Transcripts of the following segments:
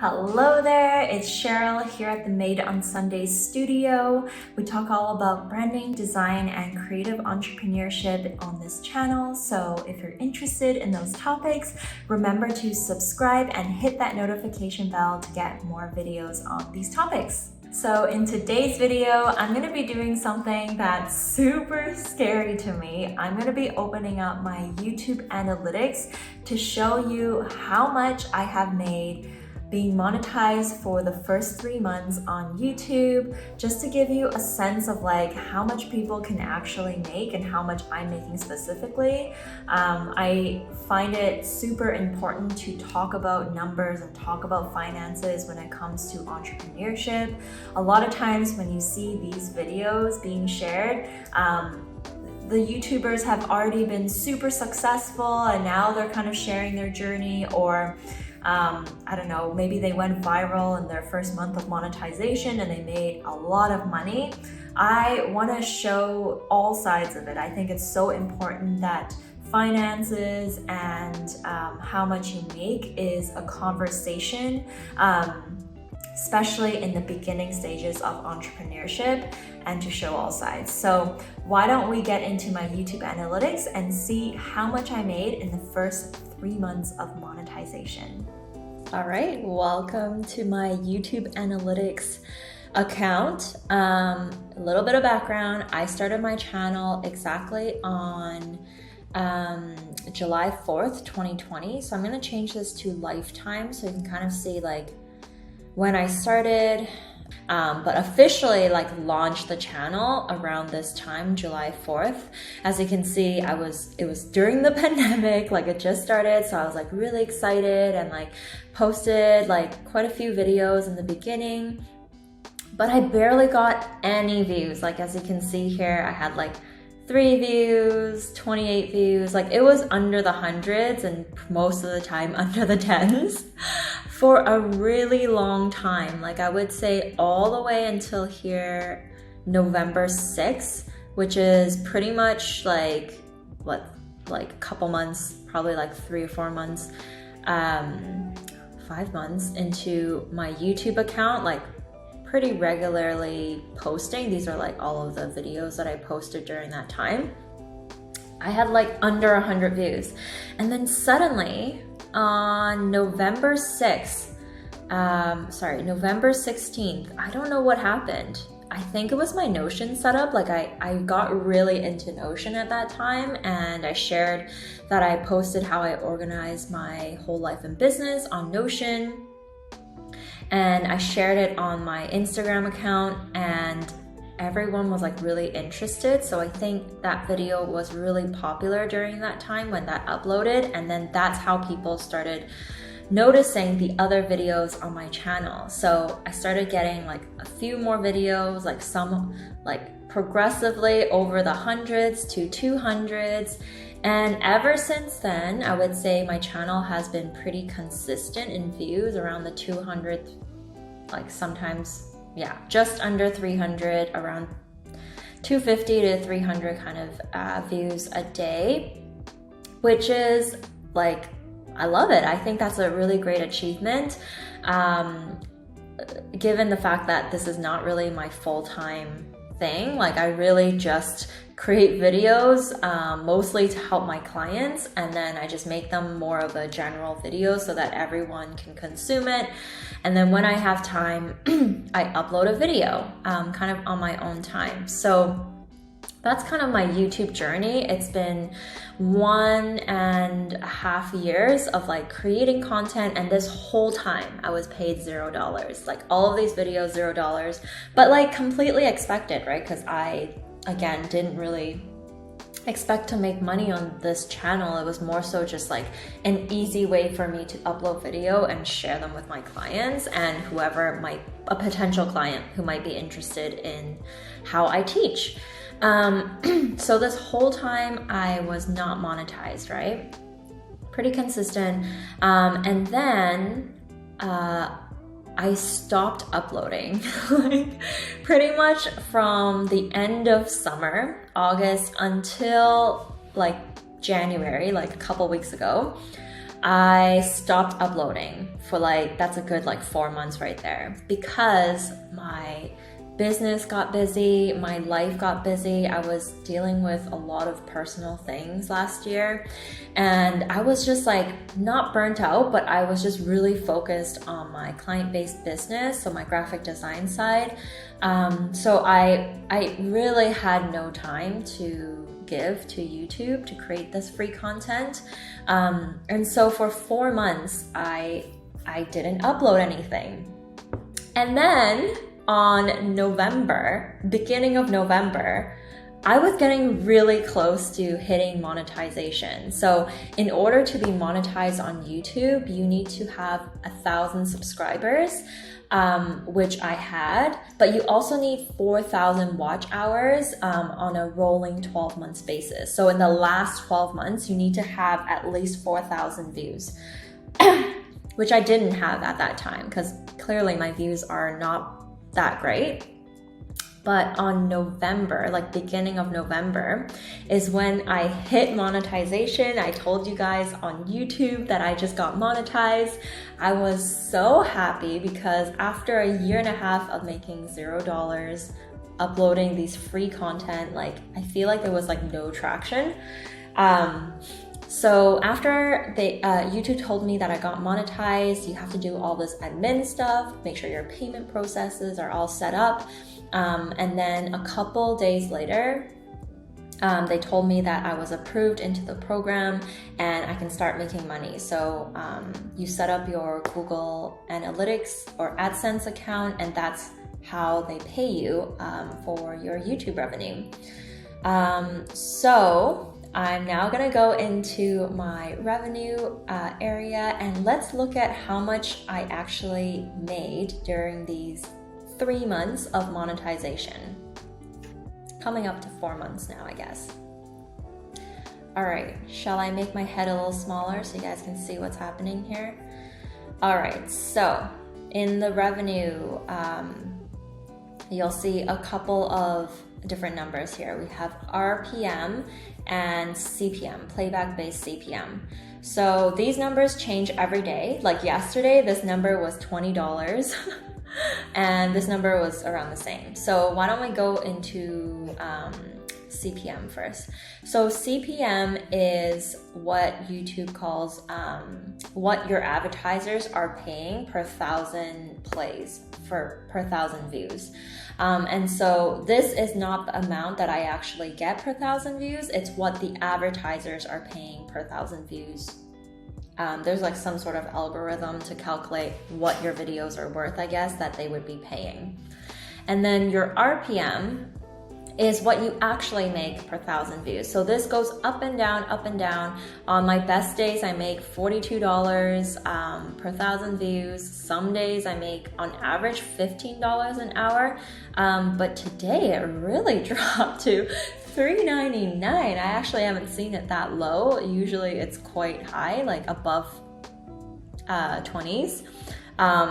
Hello there, it's Cheryl here at the Made on Sundays studio. We talk all about branding, design, and creative entrepreneurship on this channel. So if you're interested in those topics, remember to subscribe and hit that notification bell to get more videos on these topics. So in today's video, I'm going to be doing something that's super scary to me. I'm going to be opening up my YouTube analytics to show you how much I have made being monetized for the first 3 months on YouTube, just to give you a sense of like how much people can actually make and how much I'm making specifically. I find it super important to talk about numbers and talk about finances when it comes to entrepreneurship. A lot of times when you see these videos being shared, the YouTubers have already been super successful and now they're kind of sharing their journey, or I don't know, maybe they went viral in their first month of monetization and they made a lot of money. I want to show all sides of it. I think it's so important that finances and how much you make is a conversation, especially in the beginning stages of entrepreneurship, and to show all sides. So why don't we get into my YouTube analytics and see how much I made in the first 3 months of monetization. All right, welcome to my YouTube analytics account. A little bit of background. I started my channel exactly on July 4th, 2020. So I'm gonna change this to lifetime so you can kind of see like when I started, but officially like launched the channel around this time, July 4th. As you can see, it was during the pandemic, like it just started. So I was like really excited and like posted like quite a few videos in the beginning, but I barely got any views. Like as you can see here, I had like 3 views, 28 views, like it was under the hundreds and most of the time under the tens for a really long time. Like I would say all the way until here, November 6th, which is pretty much like, what, like a couple months, probably like 3 or 4 months, 5 months into my YouTube account, like pretty regularly posting. These are like all of the videos that I posted during that time. I had like under 100 views. And then suddenly on November 6th, November 16th, I don't know what happened. I think it was my Notion setup. Like I got really into Notion at that time, and I shared that I posted how I organized my whole life and business on Notion. And I shared it on my Instagram account and everyone was like really interested. So I think that video was really popular during that time when that uploaded. And then that's how people started noticing the other videos on my channel. So I started getting like a few more videos, like some like progressively over the hundreds to 200s. And ever since then, I would say my channel has been pretty consistent in views around the 200, like sometimes, yeah, just under 300, around 250 to 300 kind of views a day, which is like, I love it. I think that's a really great achievement, given the fact that this is not really my full-time thing. Like I really just create videos mostly to help my clients, and then I just make them more of a general video so that everyone can consume it. And then when I have time, I upload a video kind of on my own time. So that's kind of my YouTube journey. It's been 1.5 years of like creating content, and this whole time I was paid $0. Like all of these videos, $0, but like completely expected, right? Because I, again, didn't really expect to make money on this channel. It was more so just like an easy way for me to upload video and share them with my clients and whoever might, a potential client who might be interested in how I teach. So this whole time I was not monetized, right? Pretty consistent. And then I stopped uploading like pretty much from the end of summer, August, until like January, like a couple weeks ago. I stopped uploading for that's a good 4 months right there, because my business got busy, my life got busy. I was dealing with a lot of personal things last year, and I was just not burnt out, but I was just really focused on my client-based business, so my graphic design side. So I really had no time to give to YouTube to create this free content. And so for 4 months, I didn't upload anything. And then on beginning of November, I was getting really close to hitting monetization. So in order to be monetized on YouTube, you need to have 1,000 subscribers, which I had, but you also need 4,000 watch hours on a rolling 12 months basis. So in the last 12 months, you need to have at least 4,000 views, which I didn't have at that time because clearly my views are not that great. But on November, beginning of November, is when I hit monetization. I told you guys on YouTube that I just got monetized. I was so happy because after a year and a half of making $0, uploading these free content, I feel like there was no traction. So after YouTube told me that I got monetized, you have to do all this admin stuff, make sure your payment processes are all set up. And then a couple days later, they told me that I was approved into the program and I can start making money. So you set up your Google Analytics or AdSense account, and that's how they pay you for your YouTube revenue. So I'm now gonna go into my revenue area, and let's look at how much I actually made during these 3 months of monetization. Coming up to 4 months now, I guess. All right, shall I make my head a little smaller so you guys can see what's happening here? All right, so in the revenue, you'll see a couple of different numbers here. We have RPM and CPM, playback-based CPM. So these numbers change every day. Like yesterday, this number was $20 and this number was around the same. So why don't we go into CPM first. So CPM is what YouTube calls what your advertisers are paying per 1,000 plays, per 1,000 views. And so this is not the amount that I actually get per 1,000 views, it's what the advertisers are paying per 1,000 views. There's some sort of algorithm to calculate what your videos are worth, I guess, that they would be paying. And then your RPM is what you actually make per 1,000 views. So this goes up and down, up and down. On my best days, I make $42 per 1,000 views. Some days I make on average $15 an hour. But today it really dropped to $3.99. I actually haven't seen it that low. Usually it's quite high, above 20s.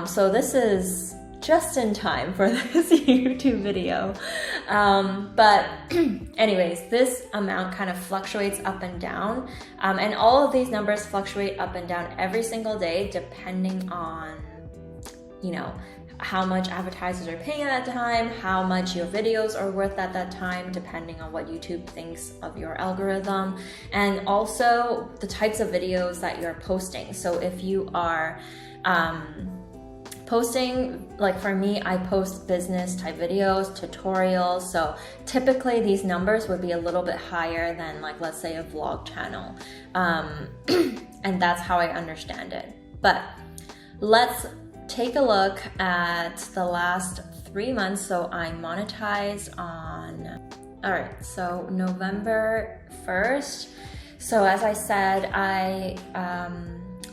So this is just in time for this YouTube video. But anyways, this amount kind of fluctuates up and down. And all of these numbers fluctuate up and down every single day, depending on, how much advertisers are paying at that time, how much your videos are worth at that time, depending on what YouTube thinks of your algorithm, and also the types of videos that you're posting. So if you are posting, for me, I post business type videos, tutorials, so typically these numbers would be a little bit higher than let's say a vlog channel. And that's how I understand it. But let's take a look at the last 3 months. So I monetized on, all right, so November 1st. So as I said, I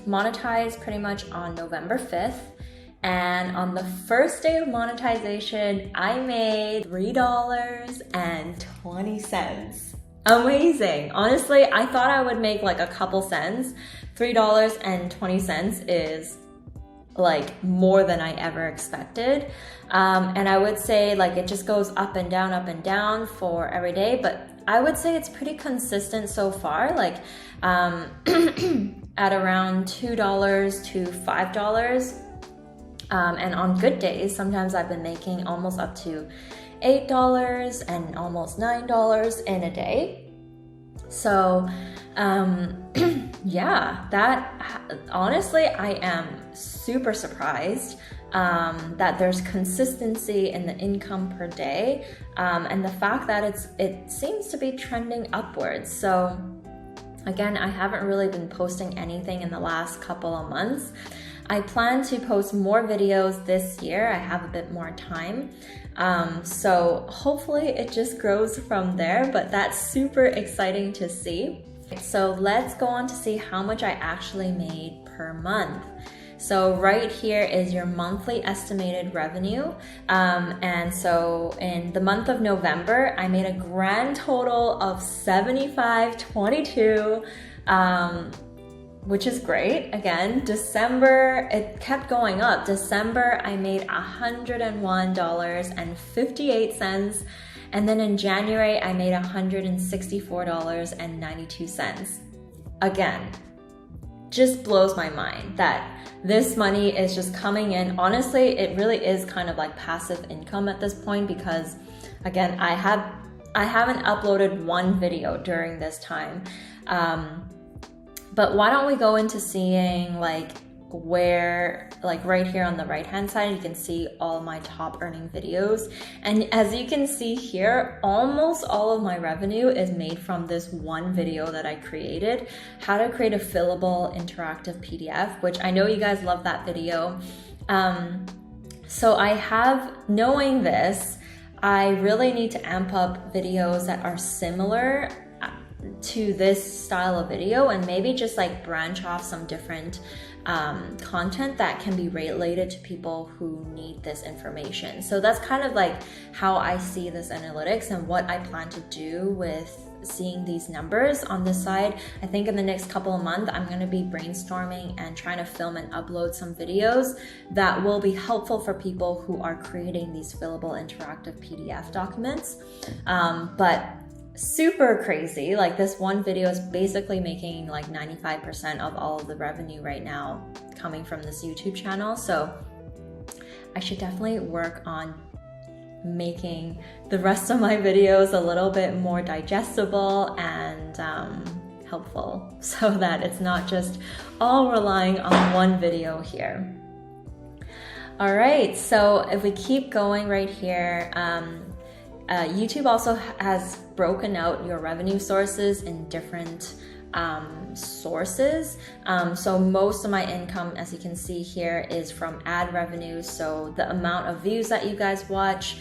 monetized pretty much on November 5th. And on the first day of monetization, I made $3.20. Amazing. Honestly, I thought I would make a couple cents. $3.20 is more than I ever expected. And I would say it just goes up and down for every day, but I would say it's pretty consistent so far. at around $2 to $5. And on good days, sometimes I've been making almost up to $8 and almost $9 in a day. So yeah, that honestly, I am super surprised that there's consistency in the income per day, and the fact that it seems to be trending upwards. So again, I haven't really been posting anything in the last couple of months. I plan to post more videos this year. I have a bit more time. So hopefully it just grows from there, but that's super exciting to see. So let's go on to see how much I actually made per month. So right here is your monthly estimated revenue. And so in the month of November, I made a grand total of $75.22, which is great. Again, December, it kept going up. December, I made $101.58. And then in January, I made $164.92. Again, just blows my mind that this money is just coming in. Honestly, it really is kind of like passive income at this point, because again, I haven't uploaded one video during this time. But why don't we go into seeing like where, like right here on the right hand side, you can see all my top earning videos. And as you can see here, almost all of my revenue is made from this one video that I created, how to create a fillable interactive PDF, which I know you guys love that video. So knowing this, I really need to amp up videos that are similar to this style of video, and maybe just like branch off some different content that can be related to people who need this information. So that's kind of like how I see this analytics and what I plan to do with seeing these numbers on this side. I think in the next couple of months, I'm going to be brainstorming and trying to film and upload some videos that will be helpful for people who are creating these fillable interactive PDF documents. But super crazy, like this one video is basically making like 95% of all of the revenue right now coming from this YouTube channel. So I should definitely work on making the rest of my videos a little bit more digestible and helpful, so that it's not just all relying on one video here. All right, so if we keep going right here, YouTube also has broken out your revenue sources in different sources. So most of my income, as you can see here, is from ad revenue. So the amount of views that you guys watch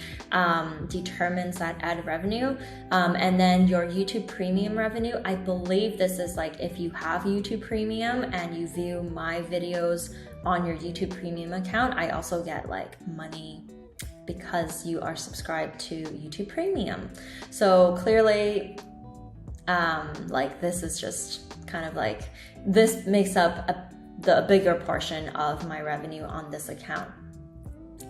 determines that ad revenue. And then your YouTube Premium revenue, I believe this is like if you have YouTube Premium and you view my videos on your YouTube Premium account, I also get like money because you are subscribed to YouTube Premium. So clearly, like this is just kind of like, this makes up the bigger portion of my revenue on this account.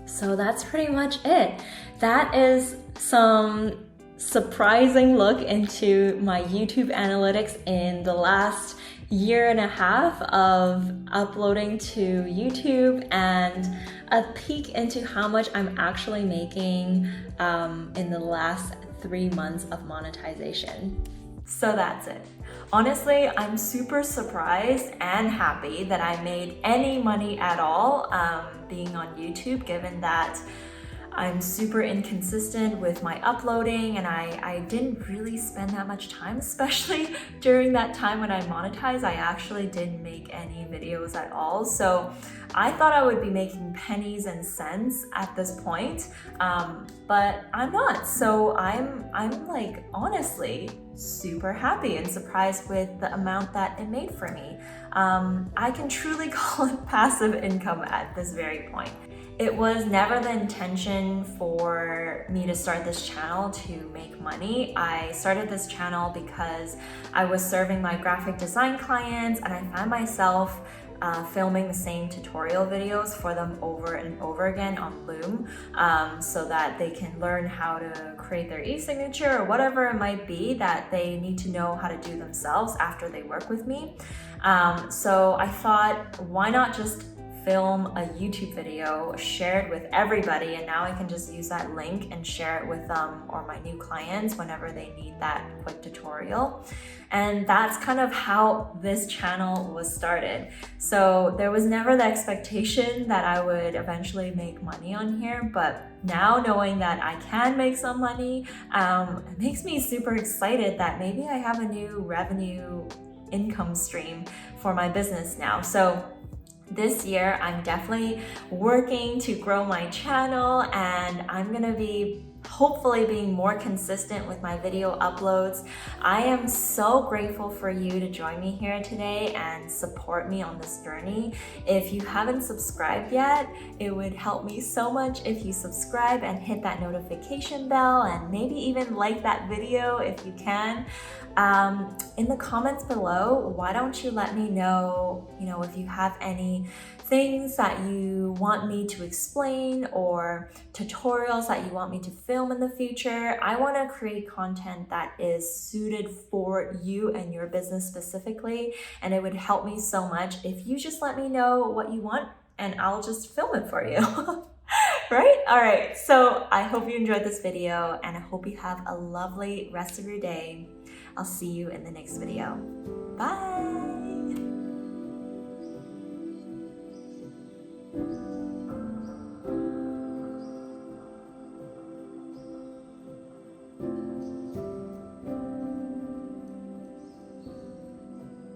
So that's pretty much it. That is some surprising look into my YouTube analytics in the last year and a half of uploading to YouTube, and a peek into how much I'm actually making in the last 3 months of monetization. So that's it. Honestly, I'm super surprised and happy that I made any money at all being on YouTube, given that I'm super inconsistent with my uploading, and I didn't really spend that much time, especially during that time when I monetized. I actually didn't make any videos at all. So I thought I would be making pennies and cents at this point, but I'm not. So I'm like honestly super happy and surprised with the amount that it made for me. I can truly call it passive income at this very point. It was never the intention for me to start this channel to make money. I started this channel because I was serving my graphic design clients, and I found myself filming the same tutorial videos for them over and over again on Loom, so that they can learn how to create create their e-signature or whatever it might be that they need to know how to do themselves after they work with me. So I thought, why not just film a YouTube video, share it with everybody, and now I can just use that link and share it with them or my new clients whenever they need that quick tutorial. And that's kind of how this channel was started. So there was never the expectation that I would eventually make money on here, but now knowing that I can make some money, it makes me super excited that maybe I have a new revenue income stream for my business now. So this year, I'm definitely working to grow my channel, and I'm gonna be hopefully being more consistent with my video uploads. I am so grateful for you to join me here today and support me on this journey. If you haven't subscribed yet, it would help me so much if you subscribe and hit that notification bell, and maybe even like that video if you can. In the comments below, why don't you let me know, if you have any things that you want me to explain or tutorials that you want me to film in the future. I want to create content that is suited for you and your business specifically, and it would help me so much if you just let me know what you want and I'll just film it for you. Right? All right. So I hope you enjoyed this video, and I hope you have a lovely rest of your day. I'll see you in the next video. Bye.